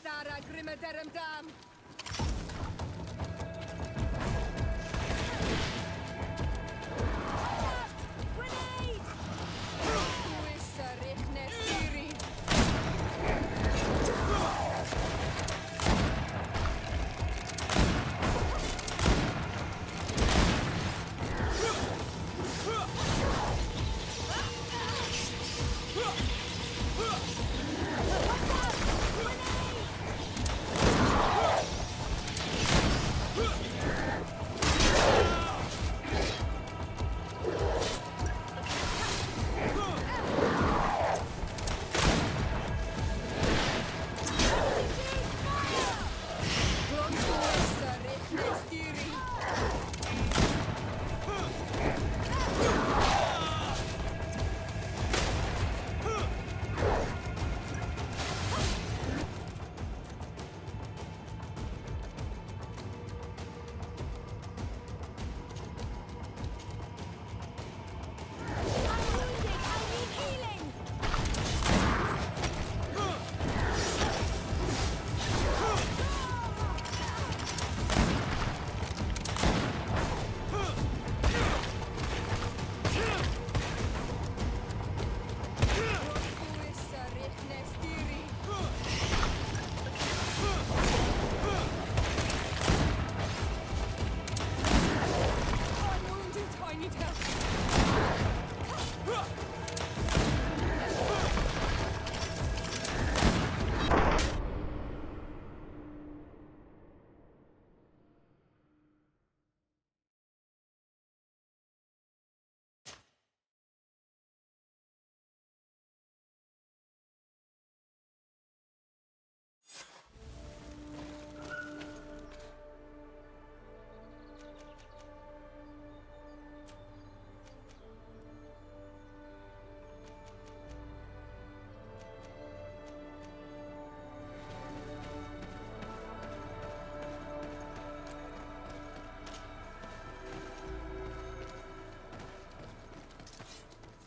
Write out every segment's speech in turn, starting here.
dara grimmerderem dam. Grenade! Wissa richtnes diri.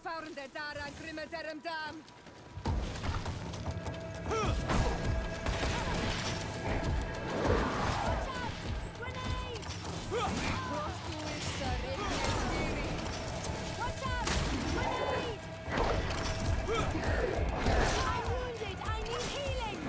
Faurende dara grimmerderem dam. Grenade! Wissa richtnes diri. Watch out! Grenade! I'm wounded. I need healing.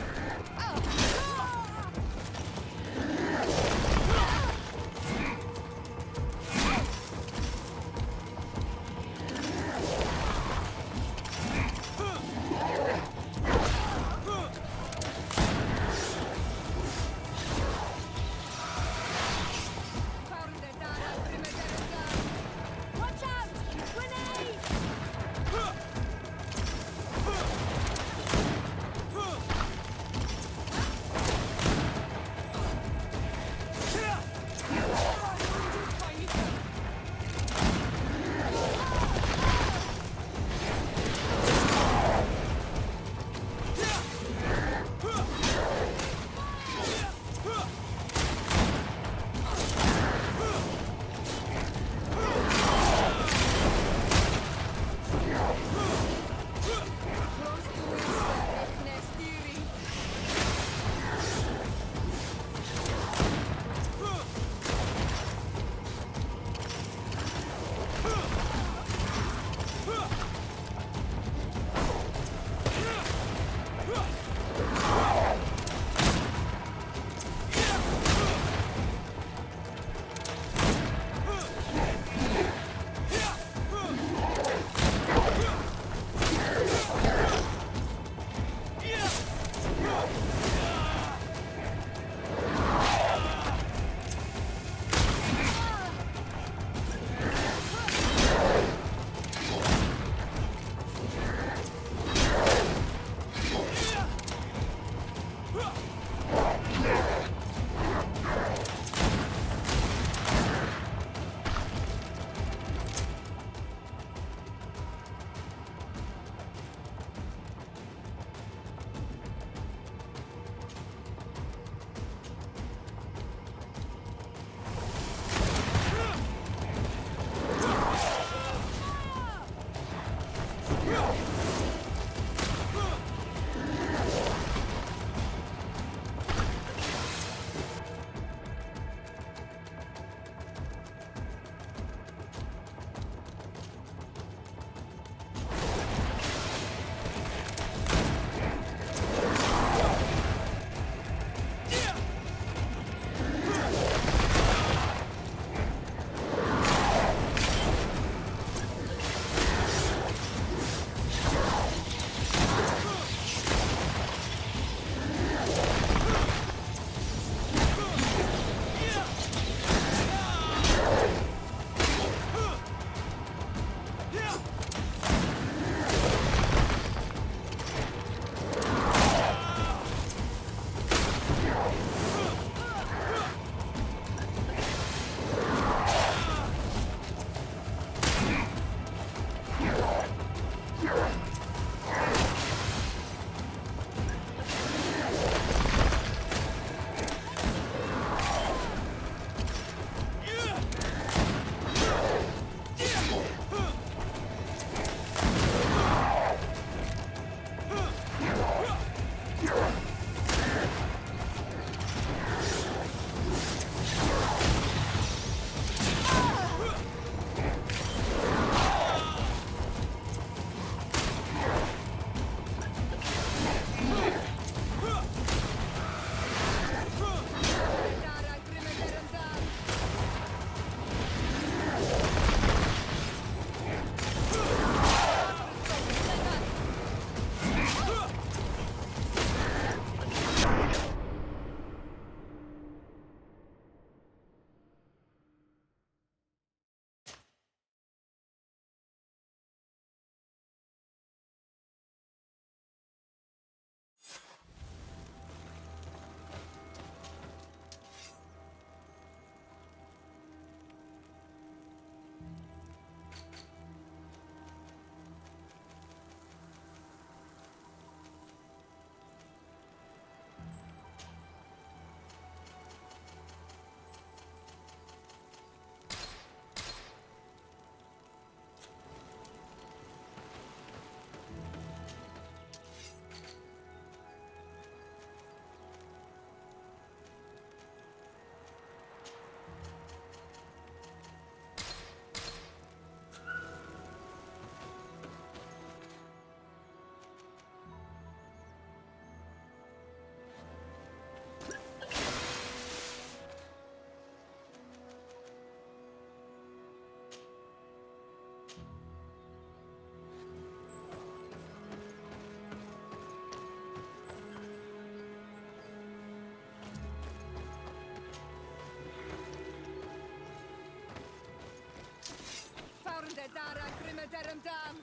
dara krymeterem dam!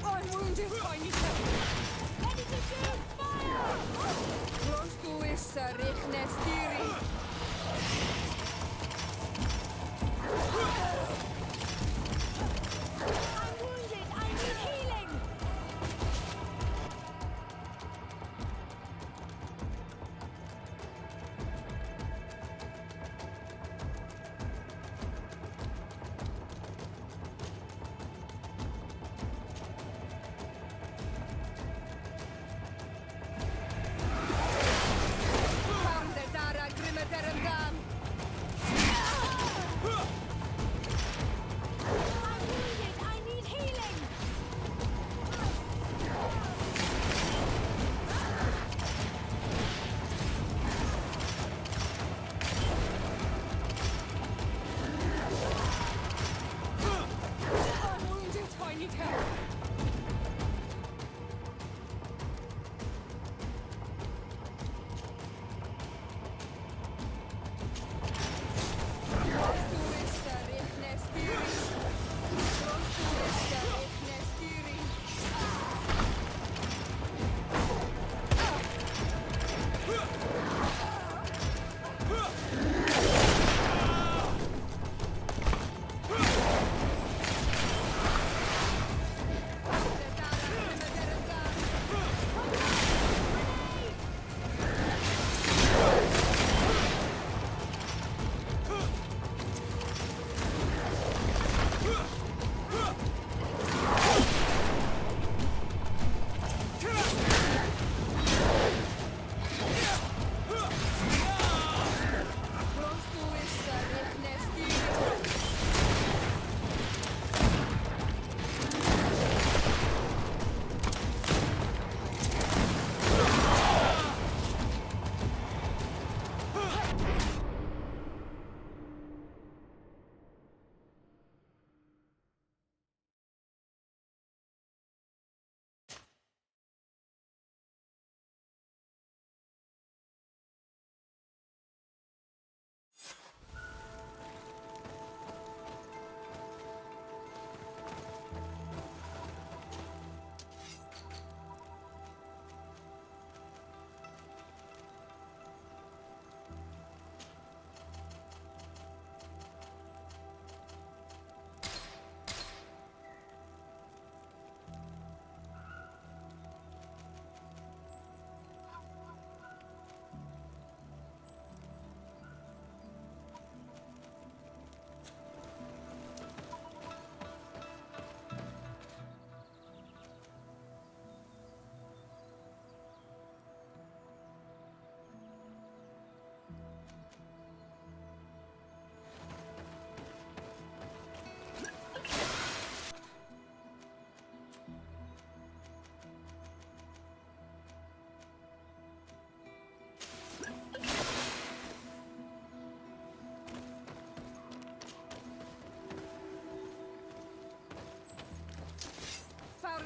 I'm wounded, tiny toe! Ready to shoot! Fire! Close to is Richnestiri. I'm wounded! I need healing!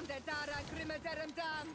Der Dara Grimmeterem Dam!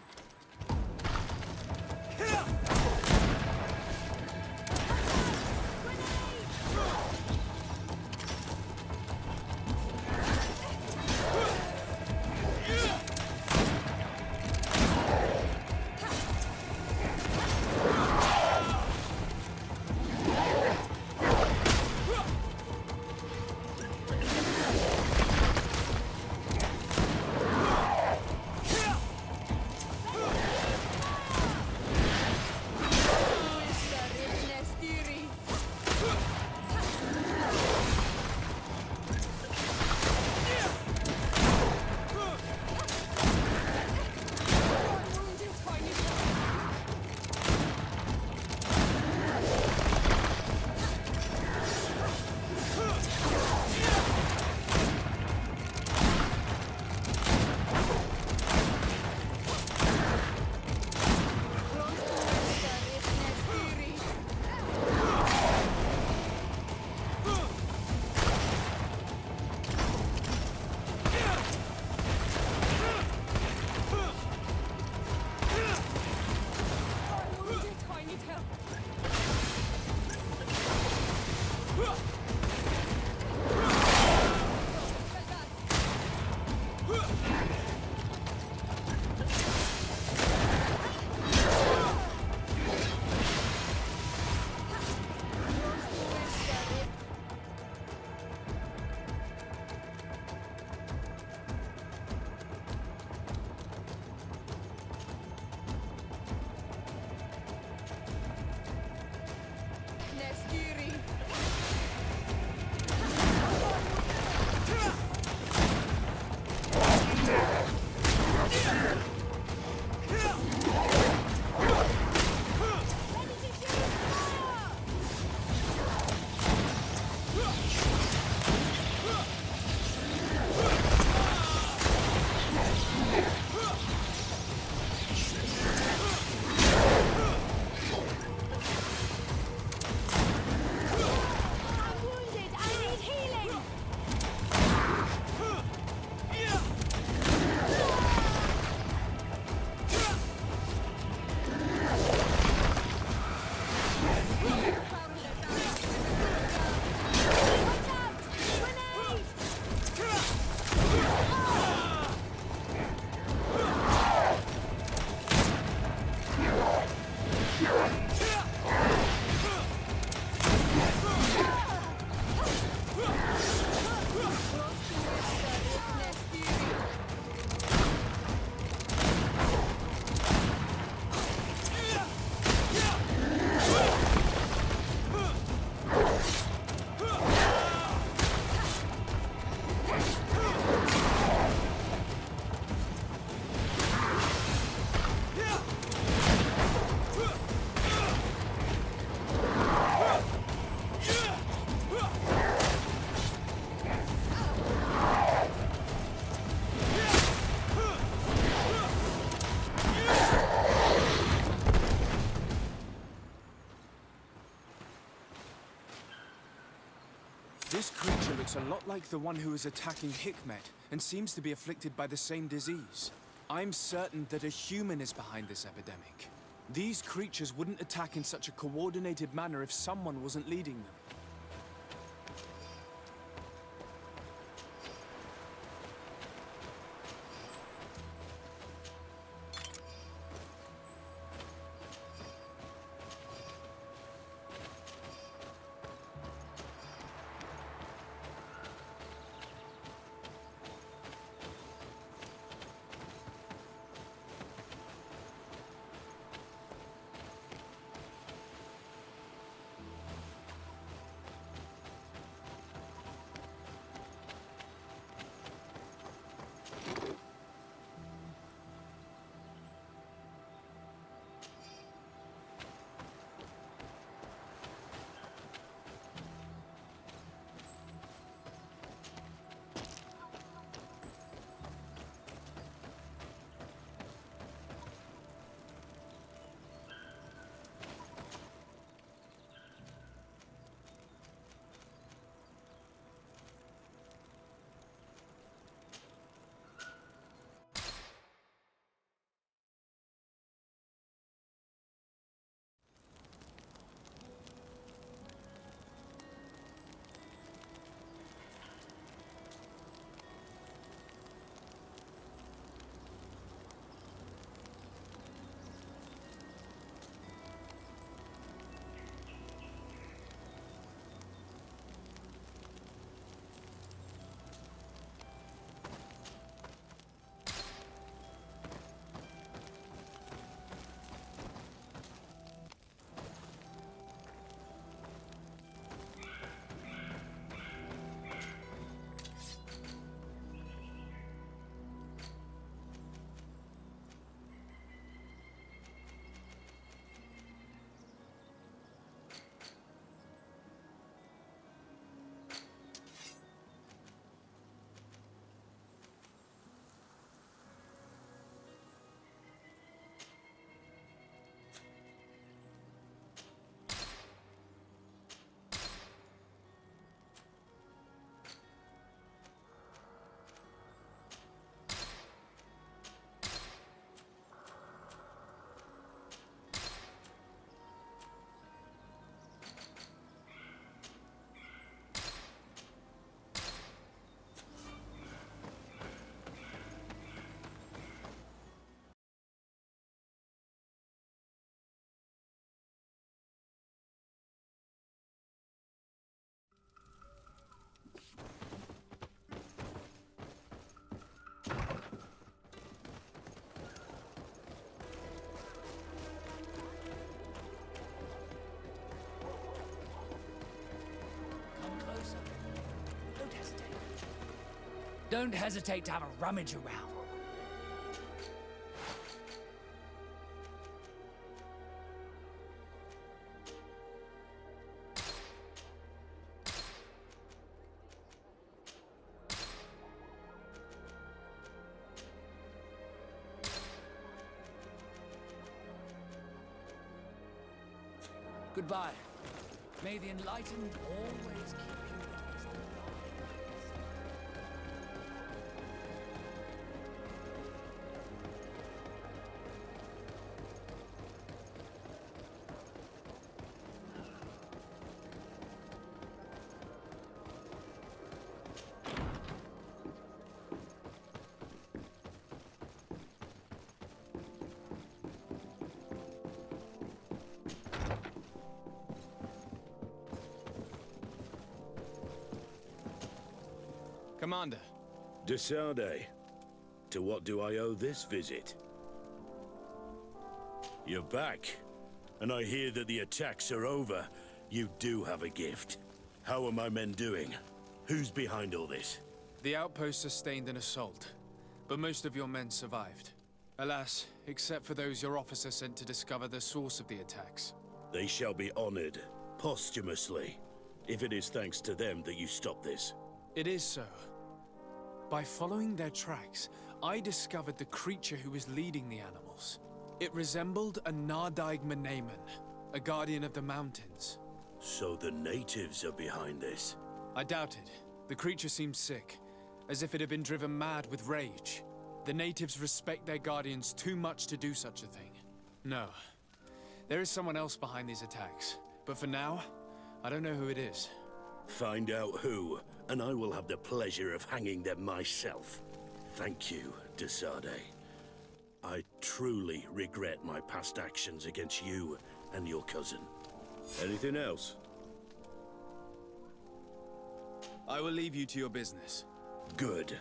This creature looks a lot like the one who is attacking Hikmet, and seems to be afflicted by the same disease. I'm certain that a human is behind this epidemic. These creatures wouldn't attack in such a coordinated manner if someone wasn't leading them. Don't hesitate to have a rummage around. Goodbye. May the enlightened always keep you in his divine. Commander. Desade, to what do I owe this visit? You're back, and I hear that the attacks are over. You do have a gift. How are my men doing? Who's behind all this? The outpost sustained an assault, but most of your men survived. Alas, except for those your officer sent to discover the source of the attacks. They shall be honored, posthumously, if it is thanks to them that you stop this. It is so. By following their tracks, I discovered the creature who was leading the animals. It resembled a Nardaig Meneman, a guardian of the mountains. So the natives are behind this. I doubt it. The creature seemed sick, as if it had been driven mad with rage. The natives respect their guardians too much to do such a thing. No. There is someone else behind these attacks, but for now, I don't know who it is. Find out who, and I will have the pleasure of hanging them myself. Thank you, Desade. I truly regret my past actions against you and your cousin. Anything else? I will leave you to your business. Good.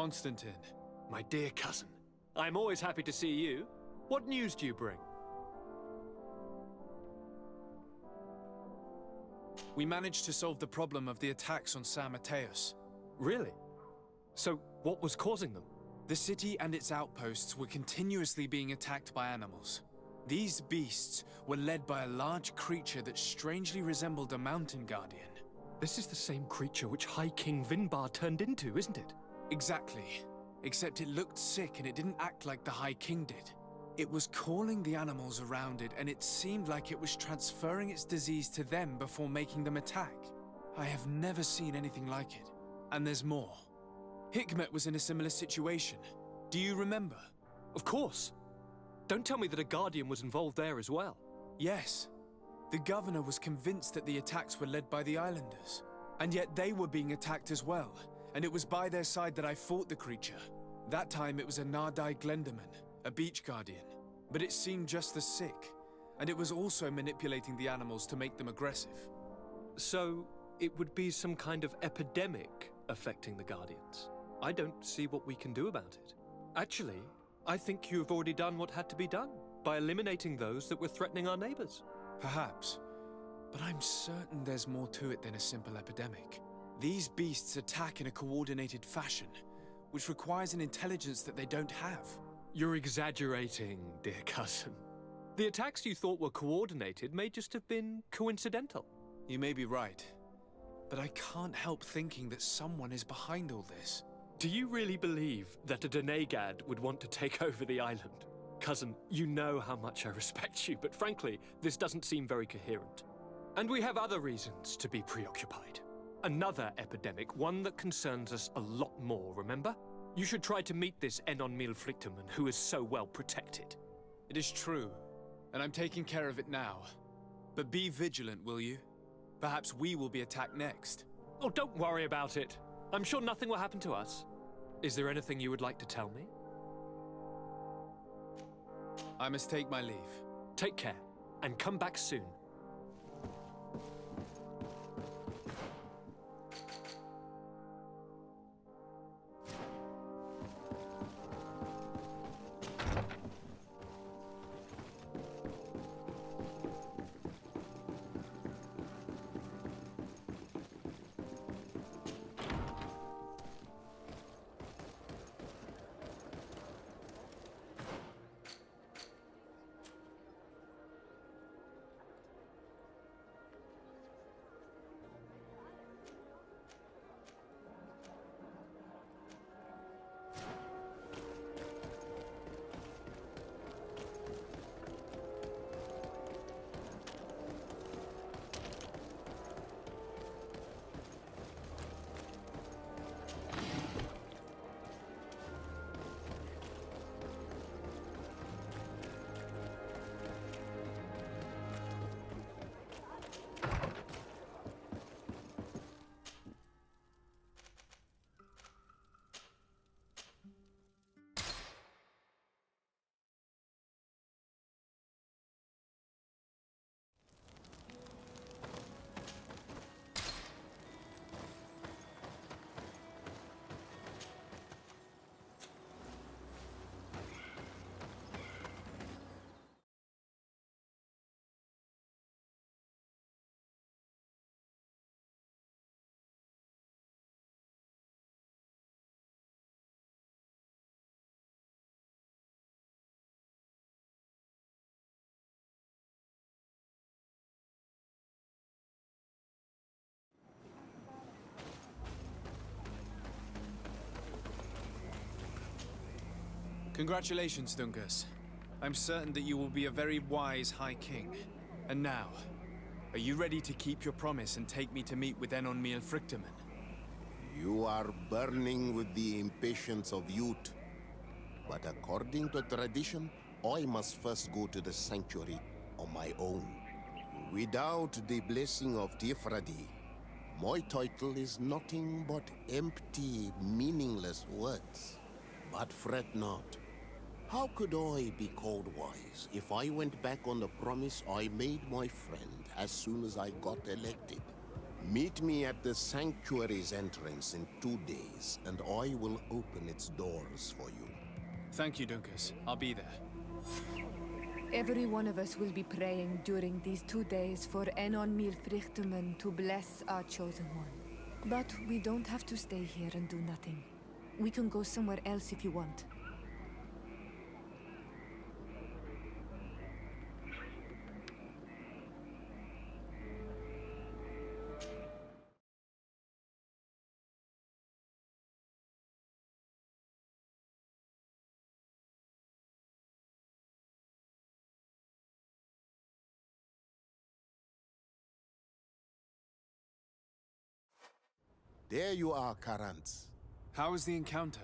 Constantine. My dear cousin, I'm always happy to see you. What news do you bring? We managed to solve the problem of the attacks on San Mateus. Really? So, what was causing them? The city and its outposts were continuously being attacked by animals. These beasts were led by a large creature that strangely resembled a mountain guardian. This is the same creature which High King Vinbar turned into, isn't it? Exactly. Except it looked sick and it didn't act like the High King did. It was calling the animals around it, and it seemed like it was transferring its disease to them before making them attack. I have never seen anything like it. And there's more. Hikmet was in a similar situation. Do you remember? Of course. Don't tell me that a Guardian was involved there as well. Yes. The governor was convinced that the attacks were led by the islanders. And yet they were being attacked as well. And it was by their side that I fought the creature. That time it was a Nardai Glenderman, a beach guardian. But it seemed just as sick. And it was also manipulating the animals to make them aggressive. So, it would be some kind of epidemic affecting the Guardians. I don't see what we can do about it. Actually, I think you've already done what had to be done by eliminating those that were threatening our neighbors. Perhaps. But I'm certain there's more to it than a simple epidemic. These beasts attack in a coordinated fashion, which requires an intelligence that they don't have. You're exaggerating, dear cousin. The attacks you thought were coordinated may just have been coincidental. You may be right. But I can't help thinking that someone is behind all this. Do you really believe that a Denegad would want to take over the island? Cousin, you know how much I respect you, but frankly, this doesn't seem very coherent. And we have other reasons to be preoccupied. Another epidemic, one that concerns us a lot more, remember? You should try to meet this Encontrando fritchmen who is so well protected. It is true, and I'm taking care of it now. But be vigilant, will you? Perhaps we will be attacked next. Oh, don't worry about it. I'm sure nothing will happen to us. Is there anything you would like to tell me? I must take my leave. Take care, and come back soon. Congratulations, Dungus. I'm certain that you will be a very wise High King. And now, are you ready to keep your promise and take me to meet with Encontrando fritchmen? You are burning with the impatience of youth. But according to tradition, I must first go to the sanctuary on my own. Without the blessing of Tifradi, my title is nothing but empty, meaningless words. But fret not. How could I be called wise if I went back on the promise I made my friend as soon as I got elected? Meet me at the sanctuary's entrance in 2 days, and I will open its doors for you. Thank you, Dunkus. I'll be there. Every one of us will be praying during these 2 days for fritchmen to bless our chosen one. But we don't have to stay here and do nothing. We can go somewhere else if you want. There you are, Karantz. How was the encounter?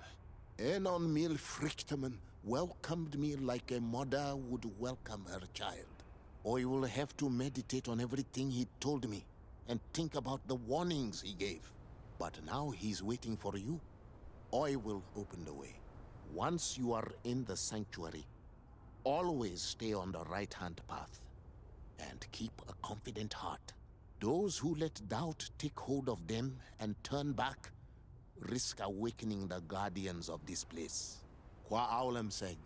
Fritchmen welcomed me like a mother would welcome her child. I will have to meditate on everything he told me and think about the warnings he gave. But now he's waiting for you. I will open the way. Once you are in the sanctuary, always stay on the right-hand path and keep a confident heart. Those who let doubt take hold of them and turn back risk awakening the guardians of this place. Qua aulem seg.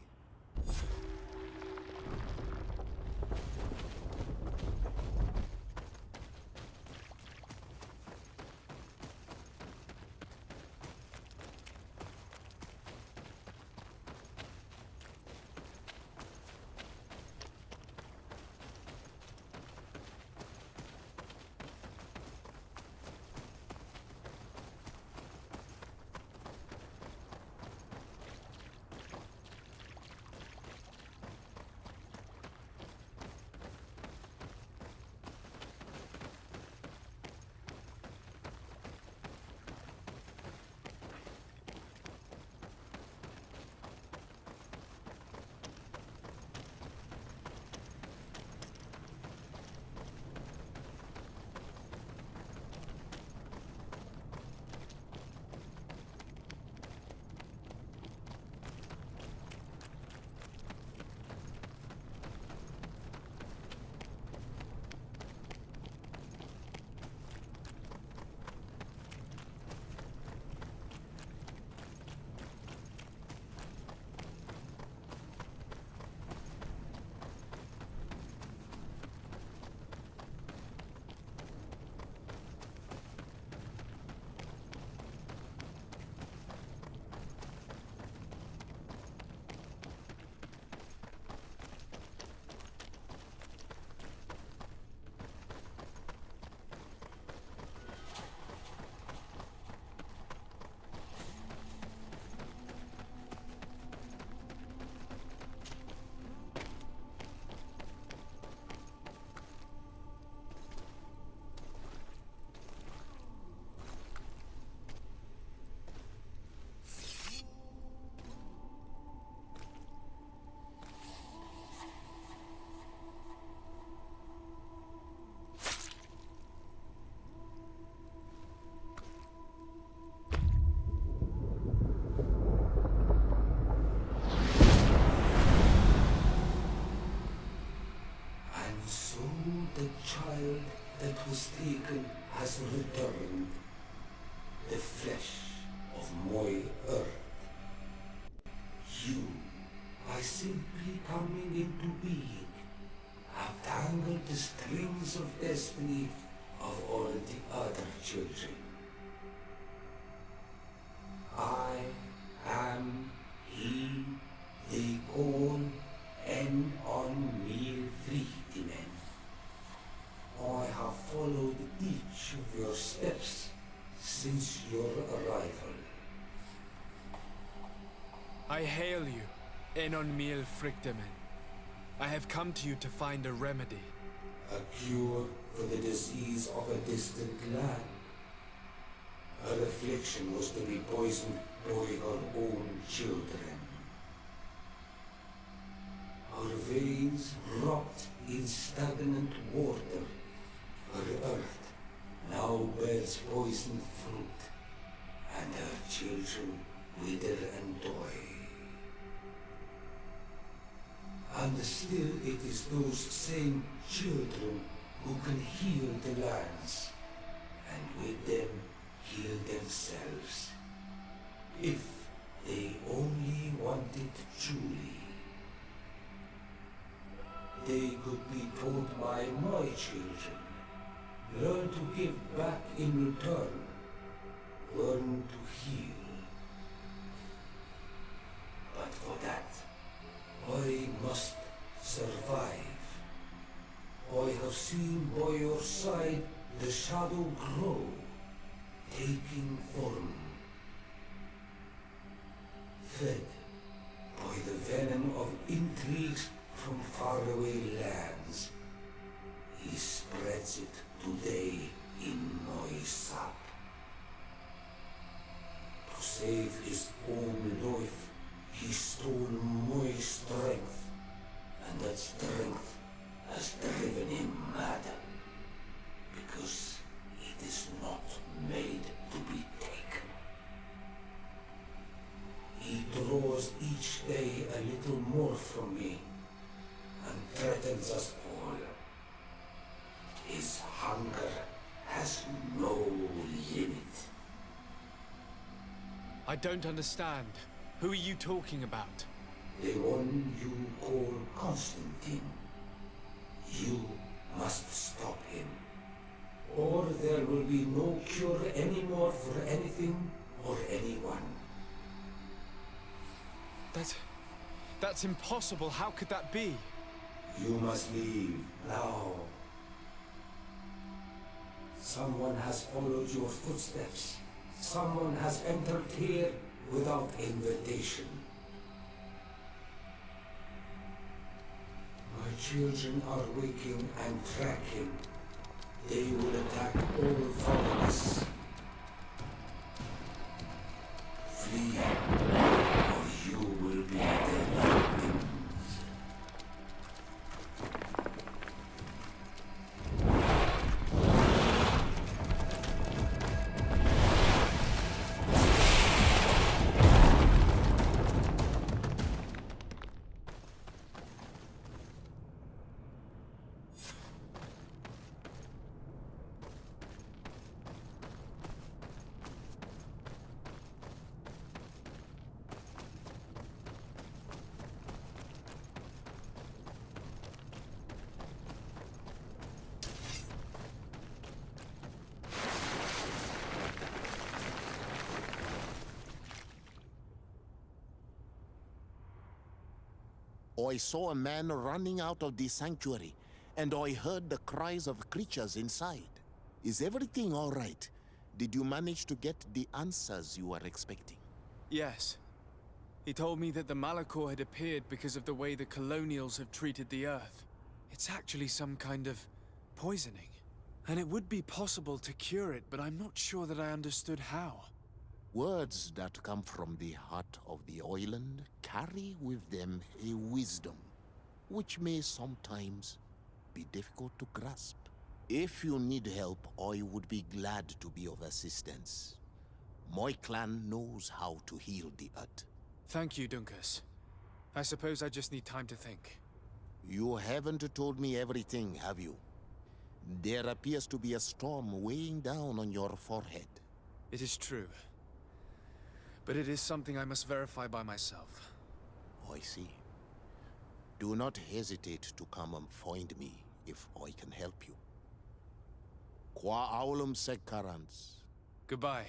child that was taken has returned, the flesh of my earth. You, by simply coming into being, have tangled the strings of destiny of all the other children. I am he they call Encontrando fritchmen. I have followed each of your steps since your arrival. I hail you, Encontrando fritchmen. I have come to you to find a remedy. A cure for the disease of a distant land. Her affliction was to be poisoned by her own children. Her veins rot in stagnant water. Her earth now bears poisoned fruit, and her children wither and die. And still it is those same children who can heal the lands and with them heal themselves. If they only wanted truly. They could be taught by my children. Learn to give back in return. Learn to heal. But for that, I must survive. I have seen by your side the shadow grow, taking form. Fed by the venom of intrigues from faraway lands, he spreads it today in my sap. To save his own life, he stole my strength, and that strength has driven him mad, because it is not made to be taken. He draws each day a little more from me, and threatens us all. His hunger has no limit. I don't understand. Who are you talking about? The one you call Constantine. You must stop him, or there will be no cure anymore for anything or anyone. That's impossible. How could that be? You must leave now. Someone has followed your footsteps. Someone has entered here without invitation. My children are waking and tracking. They will attack all followers. Flee, or you will be their victims. I saw a man running out of the sanctuary, and I heard the cries of creatures inside. Is everything all right? Did you manage to get the answers you were expecting? Yes. He told me that the Malachor had appeared because of the way the colonials have treated the Earth. It's actually some kind of poisoning. And it would be possible to cure it, but I'm not sure that I understood how. Words that come from the heart of the island carry with them a wisdom, which may sometimes be difficult to grasp. If you need help, I would be glad to be of assistance. My clan knows how to heal the earth. Thank you, Dunkus. I suppose I just need time to think. You haven't told me everything, have you? There appears to be a storm weighing down on your forehead. It is true. But it is something I must verify by myself. I see. Do not hesitate to come and find me if I can help you. Qua aulum secarans. Goodbye.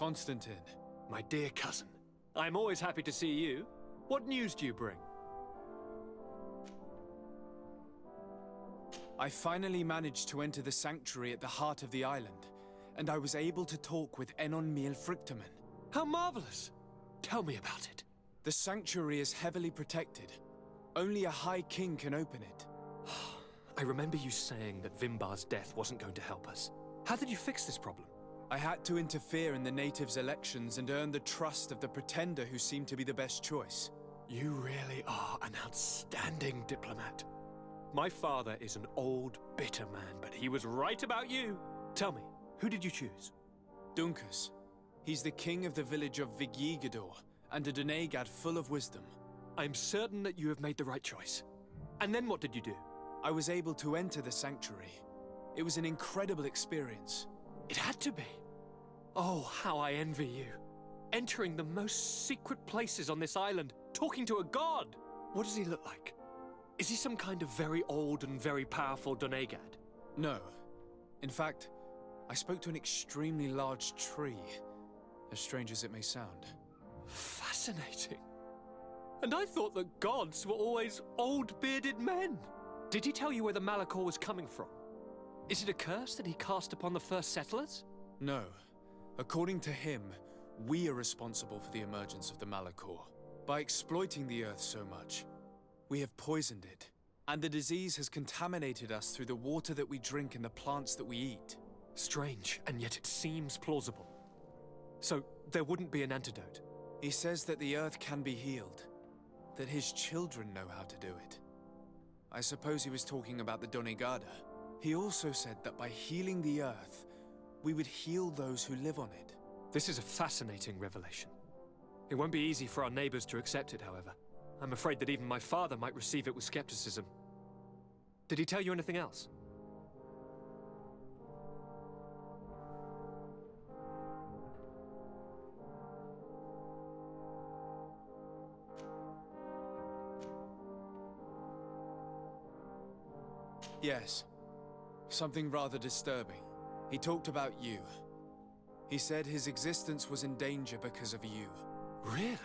Constantine. My dear cousin, I'm always happy to see you. What news do you bring? I finally managed to enter the sanctuary at the heart of the island, and I was able to talk with fritchmen. How marvelous! Tell me about it. The sanctuary is heavily protected. Only a High King can open it. I remember you saying that Vimbar's death wasn't going to help us. How did you fix this problem? I had to interfere in the natives' elections and earn the trust of the pretender who seemed to be the best choice. You really are an outstanding diplomat. My father is an old, bitter man, but he was right about you. Tell me, who did you choose? Duncus. He's the king of the village of Vigyigador, and a Donegad full of wisdom. I'm certain that you have made the right choice. And then what did you do? I was able to enter the sanctuary. It was an incredible experience. It had to be. Oh, how I envy you. Entering the most secret places on this island, talking to a god. What does he look like? Is he some kind of very old and very powerful Donegad? No. In fact, I spoke to an extremely large tree, as strange as it may sound. Fascinating. And I thought that gods were always old, bearded men. Did he tell you where the Malachor was coming from? Is it a curse that he cast upon the first settlers? No. According to him, we are responsible for the emergence of the Malachor. By exploiting the Earth so much, we have poisoned it. And the disease has contaminated us through the water that we drink and the plants that we eat. Strange, and yet it seems plausible. So, there wouldn't be an antidote? He says that the Earth can be healed. That his children know how to do it. I suppose he was talking about the Donegada. He also said that by healing the Earth, we would heal those who live on it. This is a fascinating revelation. It won't be easy for our neighbors to accept it, however. I'm afraid that even my father might receive it with skepticism. Did he tell you anything else? Yes. Something rather disturbing. He talked about you. He said his existence was in danger because of you. Really?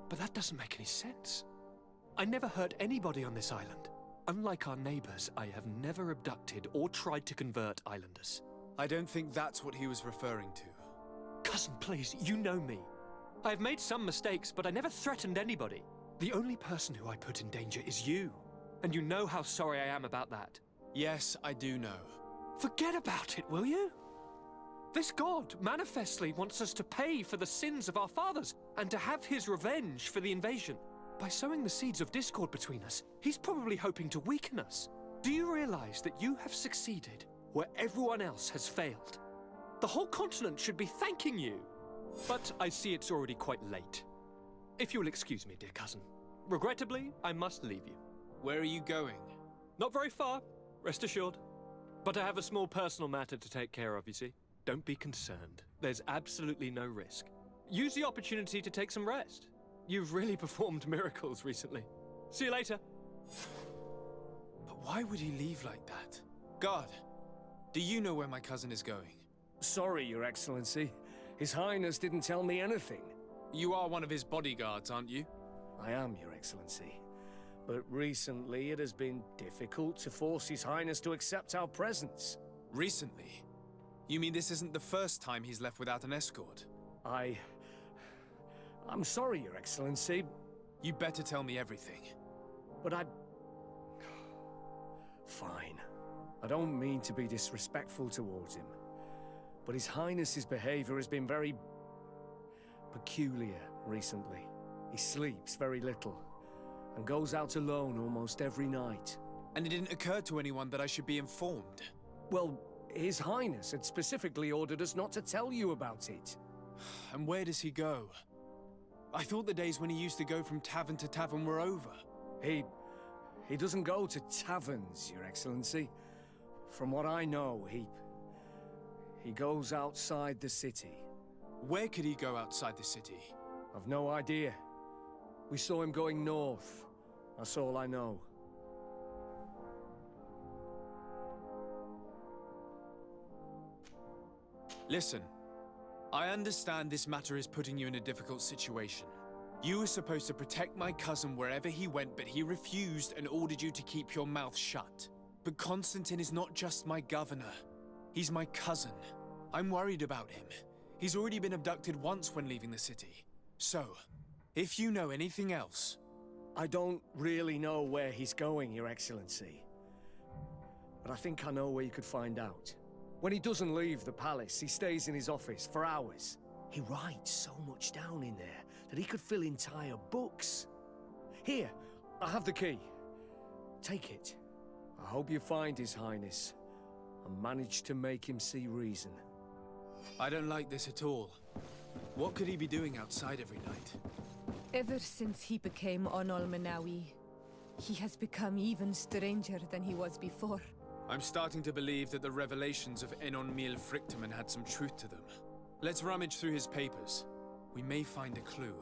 But that doesn't make any sense. I never hurt anybody on this island. Unlike our neighbors, I have never abducted or tried to convert islanders. I don't think that's what he was referring to. Cousin, please, you know me. I have made some mistakes, but I never threatened anybody. The only person who I put in danger is you. And you know how sorry I am about that. Yes, I do know. Forget about it, will you? This god manifestly wants us to pay for the sins of our fathers and to have his revenge for the invasion. By sowing the seeds of discord between us, he's probably hoping to weaken us. Do you realize that you have succeeded where everyone else has failed? The whole continent should be thanking you. But I see it's already quite late. If you'll excuse me, dear cousin. Regrettably, I must leave you. Where are you going? Not very far, rest assured. But I have a small personal matter to take care of, you see. Don't be concerned. There's absolutely no risk. Use the opportunity to take some rest. You've really performed miracles recently. See you later. But why would he leave like that? Guard, do you know where my cousin is going? Sorry, Your Excellency. His Highness didn't tell me anything. You are one of his bodyguards, aren't you? I am, Your Excellency. But recently it has been difficult to force His Highness to accept our presence. Recently? You mean this isn't the first time he's left without an escort? I'm sorry, Your Excellency, You better tell me everything. but Fine. I don't mean to be disrespectful towards him, but His Highness's behavior has been very peculiar recently. He sleeps very little, and goes out alone almost every night. And it didn't occur to anyone that I should be informed. Well, His Highness had specifically ordered us not to tell you about it. And where does he go? I thought the days when he used to go from tavern to tavern were over. He doesn't go to taverns, Your Excellency. From what I know, he goes outside the city. Where could he go outside the city? I've no idea. We saw him going north. That's all I know. Listen, I understand this matter is putting you in a difficult situation. You were supposed to protect my cousin wherever he went, but he refused and ordered you to keep your mouth shut. But Constantine is not just my governor. He's my cousin. I'm worried about him. He's already been abducted once when leaving the city. So, if you know anything else... I don't really know where he's going, Your Excellency. But I think I know where you could find out. When he doesn't leave the palace, he stays in his office for hours. He writes so much down in there that he could fill entire books. Here, I have the key. Take it. I hope you find His Highness and manage to make him see reason. I don't like this at all. What could he be doing outside every night? Ever since he became Onol Manawi, he has become even stranger than he was before. I'm starting to believe that the revelations of Encontrando fritchmen had some truth to them. Let's rummage through his papers. We may find a clue.